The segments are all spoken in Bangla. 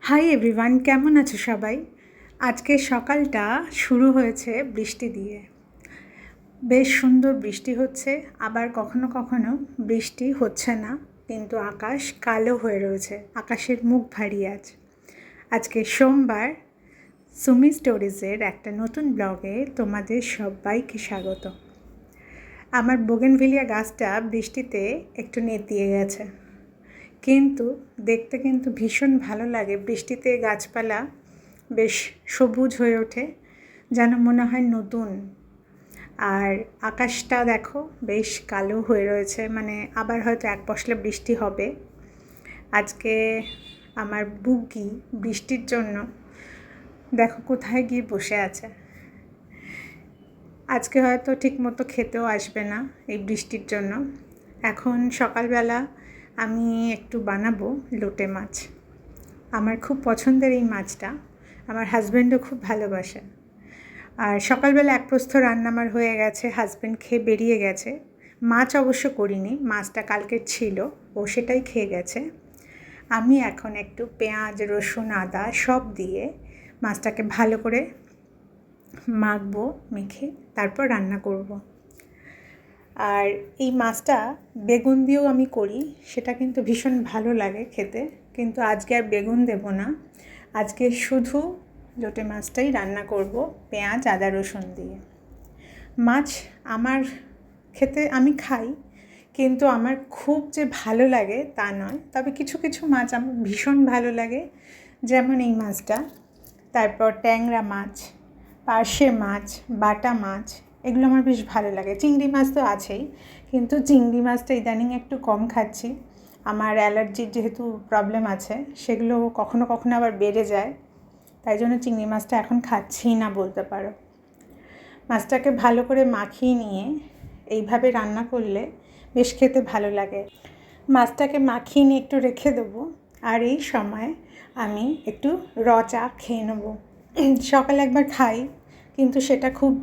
হাই এভরিওয়ান, কেমন আছো সবাই? আজকে সকালটা শুরু হয়েছে বৃষ্টি দিয়ে। বেশ সুন্দর বৃষ্টি হচ্ছে, আবার কখনো কখনো বৃষ্টি হচ্ছে না, কিন্তু আকাশ কালো হয়ে রয়েছে, আকাশের মুখ ভারী আছে। আজকে সোমবার, সুমি স্টোরিজের একটা নতুন ব্লগে তোমাদের সবাইকে স্বাগত। আমার বোগেনভিলিয়া গাছটা বৃষ্টিতে একটু নেতিয়ে গেছে, কিন্তু দেখতে কিন্তু ভীষণ ভালো লাগে। বৃষ্টিতে গাছপালা বেশ সবুজ হয়ে ওঠে, যেন মনে হয় নতুন। আর আকাশটা দেখো বেশ কালো হয়ে রয়েছে, মানে আবার হয়তো এক পশলা বৃষ্টি হবে। আজকে আমার বুগি বৃষ্টির জন্য দেখো কোথায় গিয়ে বসে আছে। আজকে হয়তো ঠিকমতো খেতেও আসবে না এই বৃষ্টির জন্য। এখন সকালবেলা আমি একটু বানাবো লোটে মাছ। আমার খুব পছন্দের এই মাছটা, আমার হাজব্যান্ডও খুব ভালোবাসে। আর সকালবেলা এক প্রস্থ রান্না আমার হয়ে গেছে, হাজব্যান্ড খেয়ে বেরিয়ে গেছে। মাছ অবশ্য করিনি, মাছটা কালকের ছিল, ও সেটাই খেয়ে গেছে। আমি এখন একটু পেঁয়াজ, রসুন, আদা সব দিয়ে মাছটাকে ভালো করে মাখবো, মেখে তারপর রান্না করব। আর এই মাছটা বেগুন দিয়েও আমি করি, সেটা কিন্তু ভীষণ ভালো লাগে খেতে, কিন্তু আজকে আর বেগুন দেব না। আজকে শুধু লোটে মাছটাই রান্না করব পেঁয়াজ, আদা, রসুন দিয়ে। মাছ আমার খেতে আমি খাই, কিন্তু আমার খুব যে ভালো লাগে তা নয়, তবে কিছু কিছু মাছ আমার ভীষণ ভালো লাগে, যেমন এই মাছটা, তারপর ট্যাংরা মাছ, পার্শে মাছ, বাটা মাছ, এগুলো আমার বেশ ভালো লাগে। চিংড়ি মাছ তো আছেই, কিন্তু চিংড়ি মাছটা ইদানিং একটু কম খাচ্ছি। আমার অ্যালার্জির যেহেতু প্রবলেম আছে, সেগুলো কখনো কখনো আবার বেড়ে যায়, তাই জন্য চিংড়ি মাছটা এখন খাচ্ছি না বলতে পারো। মাছটাকে ভালো করে মাখিয়ে নিয়ে এইভাবে রান্না করলে বেশ খেতে ভালো লাগে। মাছটাকে মাখিয়ে নিয়ে একটু রেখে দেবো, আর এই সময় আমি একটু চা খেয়ে নেবো। সকালে একবার খাই, কিন্তু সেটা খুব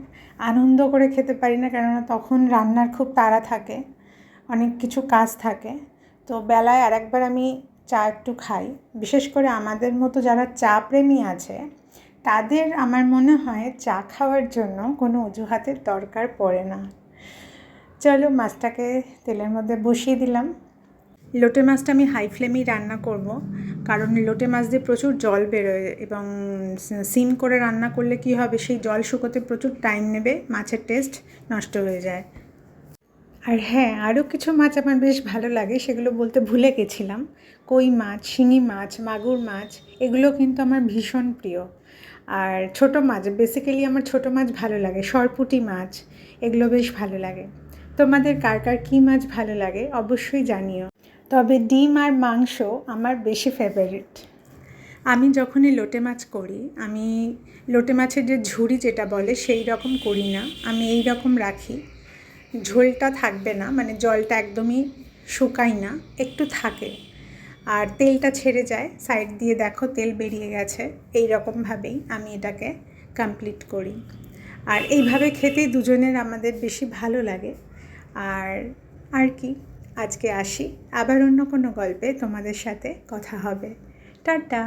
আনন্দ করে খেতে পারি না, কেননা তখন রান্নার খুব তাড়া থাকে, অনেক কিছু কাজ থাকে। তো বেলায় আর একবার আমি চা একটু খাই। বিশেষ করে আমাদের মতো যারা চা প্রেমী আছে, তাদের আমার মনে হয় চা খাওয়ার জন্য কোনো অজুহাতের দরকার পড়ে না। চলো মাছটাকে তেলের মধ্যে বসিয়ে দিলাম। লোটে মাছটা আমি হাই ফ্লেমেই রান্না করব, কারণ লোটে মাছ দিয়ে প্রচুর জল বেরোয়, এবং সিম করে রান্না করলে কি হবে, সেই জল শুকোতে প্রচুর টাইম নেবে, মাছের টেস্ট নষ্ট হয়ে যায়। আর হ্যাঁ, আরও কিছু মাছ আমার বেশ ভালো লাগে, সেগুলো বলতে ভুলে গেছিলাম। কই মাছ, শিঙি মাছ, মাগুর মাছ, এগুলো কিন্তু আমার ভীষণ প্রিয়। আর ছোটো মাছ, বেসিক্যালি আমার ছোটো মাছ ভালো লাগে, সরপুঁটি মাছ, এগুলো বেশ ভালো লাগে। তোমাদের কার কার কী মাছ ভালো লাগে অবশ্যই জানিও। তবে ডিম আর মাংস আমার বেশি ফেভারিট। আমি যখনই লোটে মাছ করি, আমি লোটে মাছের যে ঝুড়ি যেটা বলে সেই রকম করি না, আমি এই রকম রাখি। ঝোলটা থাকবে না, মানে জলটা একদমই শুকাই না, একটু থাকে, আর তেলটা ছেড়ে যায় সাইড দিয়ে, দেখো তেল বেরিয়ে গেছে। এই রকমভাবেই আমি এটাকে কমপ্লিট করি, আর এইভাবে খেতেই দুজনের আমাদের বেশি ভালো লাগে। আর কি, আজকে আসি, আবার অন্য কোনো গল্পে তোমাদের সাথে কথা হবে। টাটা।